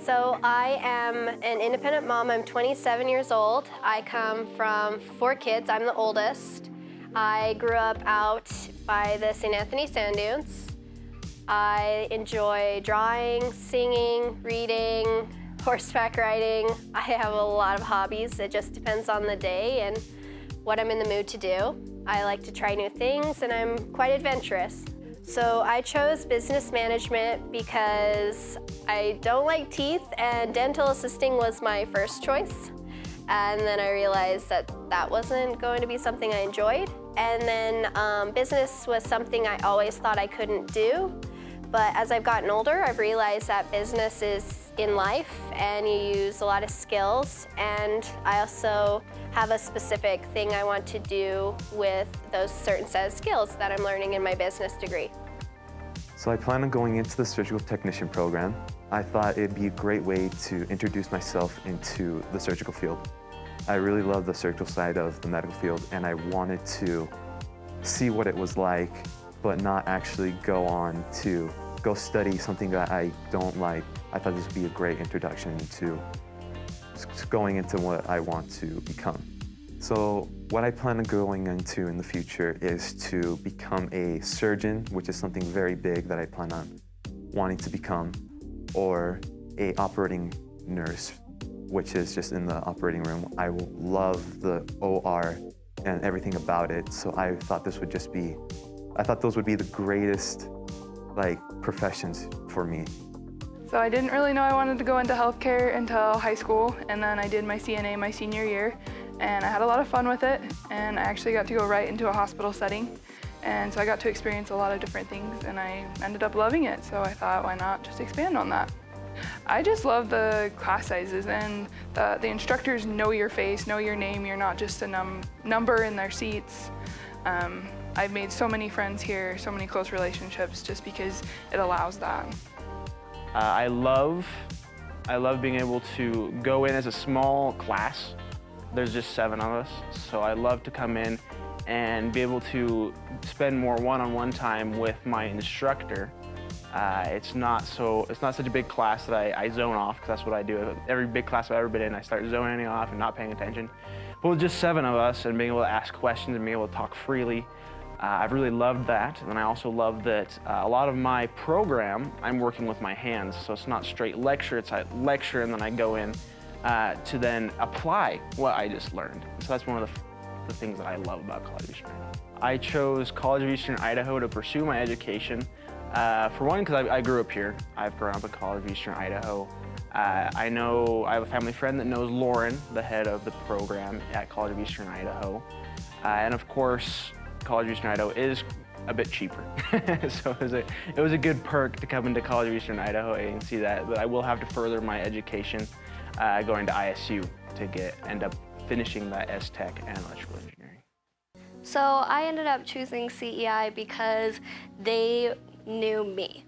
So I am an independent mom. I'm 27 years old. I come from 4 kids. I'm the oldest. I grew up out by the St. Anthony Sand Dunes. I enjoy drawing, singing, reading, horseback riding. I have a lot of hobbies. It just depends on the day and what I'm in the mood to do. I like to try new things and I'm quite adventurous. So I chose business management because I don't like teeth and dental assisting was my first choice. And then I realized that that wasn't going to be something I enjoyed. And then business was something I always thought I couldn't do. But as I've gotten older, I've realized that business is in life and you use a lot of skills. And I also have a specific thing I want to do with those certain set of skills that I'm learning in my business degree. So I plan on going into the surgical technician program. I thought it'd be a great way to introduce myself into the surgical field. I really love the surgical side of the medical field and I wanted to see what it was like, but not actually go on to go study something that I don't like. I thought this would be a great introduction to going into what I want to become. So what I plan on going into in the future is to become a surgeon, which is something very big that I plan on wanting to become, or a operating nurse, which is just in the operating room. I love the OR and everything about it, so I thought those would be the greatest professions for me. So I didn't really know I wanted to go into healthcare until high school, and then I did my CNA my senior year, and I had a lot of fun with it, and I actually got to go right into a hospital setting, and so I got to experience a lot of different things, and I ended up loving it, so I thought, why not just expand on that? I just love the class sizes, and the instructors know your face, know your name. You're not just a number in their seats. I've made so many friends here, so many close relationships just because it allows that. I love being able to go in as a small class. There's just 7 of us, so I love to come in and be able to spend more one-on-one time with my instructor. It's not such a big class that I zone off, because that's what I do. Every big class I've ever been in, I start zoning off and not paying attention. But with just 7 of us and being able to ask questions and being able to talk freely, I've really loved that. And I also love that a lot of my program, I'm working with my hands, so it's not straight lecture, it's I lecture and then I go in to then apply what I just learned. So that's one of the things that I love about College of Eastern Idaho. I chose College of Eastern Idaho to pursue my education. For one, because I grew up here. I've grown up at College of Eastern Idaho. I have a family friend that knows Lauren, the head of the program at College of Eastern Idaho. And of course, College of Eastern Idaho is a bit cheaper. So it was a good perk to come into College of Eastern Idaho and see that. But I will have to further my education going to ISU to end up finishing that S-Tech and electrical engineering. So I ended up choosing CEI because they knew me.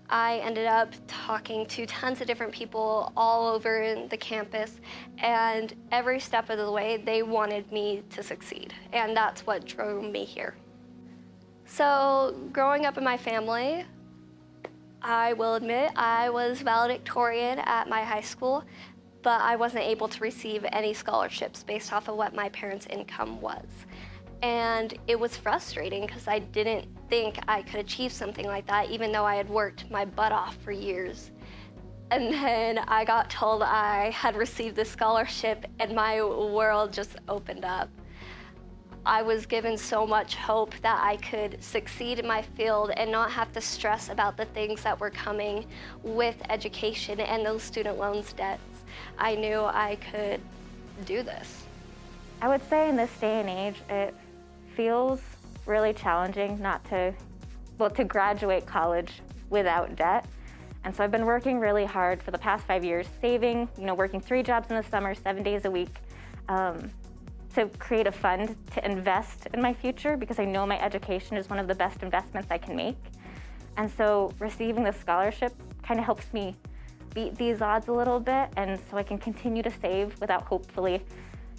I ended up talking to tons of different people all over the campus, and every step of the way they wanted me to succeed, and that's what drove me here. So growing up in my family, I will admit I was valedictorian at my high school, but I wasn't able to receive any scholarships based off of what my parents' income was. And it was frustrating because I didn't think I could achieve something like that, even though I had worked my butt off for years. And then I got told I had received this scholarship and my world just opened up. I was given so much hope that I could succeed in my field and not have to stress about the things that were coming with education and those student loans debts. I knew I could do this. I would say in this day and age, it feels really challenging to graduate college without debt. And so I've been working really hard for the past 5 years, saving, working 3 jobs in the summer, 7 days a week, to create a fund to invest in my future, because I know my education is one of the best investments I can make. And so receiving the scholarship kind of helps me beat these odds a little bit, and so I can continue to save without hopefully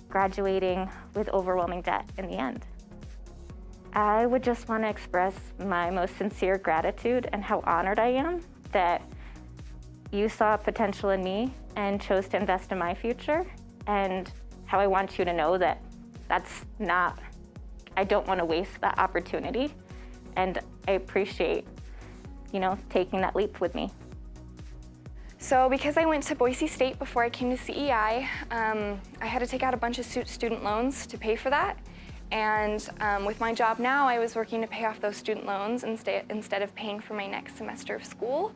graduating with overwhelming debt in the end. I would just want to express my most sincere gratitude and how honored I am that you saw potential in me and chose to invest in my future, and how I want you to know that I don't want to waste that opportunity, and I appreciate, taking that leap with me. So because I went to Boise State before I came to CEI, I had to take out a bunch of student loans to pay for that. And with my job now, I was working to pay off those student loans instead of paying for my next semester of school.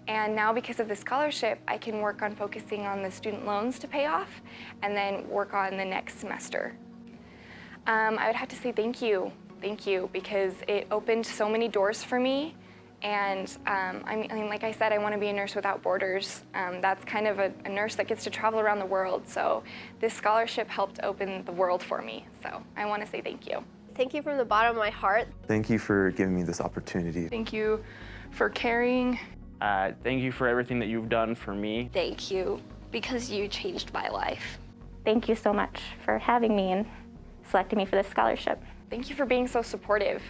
And now because of the scholarship, I can work on focusing on the student loans to pay off and then work on the next semester. I would have to say thank you, because it opened so many doors for me. And I mean, like I said, I want to be a nurse without borders. That's kind of a nurse that gets to travel around the world. So this scholarship helped open the world for me. So I want to say thank you. Thank you from the bottom of my heart. Thank you for giving me this opportunity. Thank you for caring. Thank you for everything that you've done for me. Thank you, because you changed my life. Thank you so much for having me and selecting me for this scholarship. Thank you for being so supportive.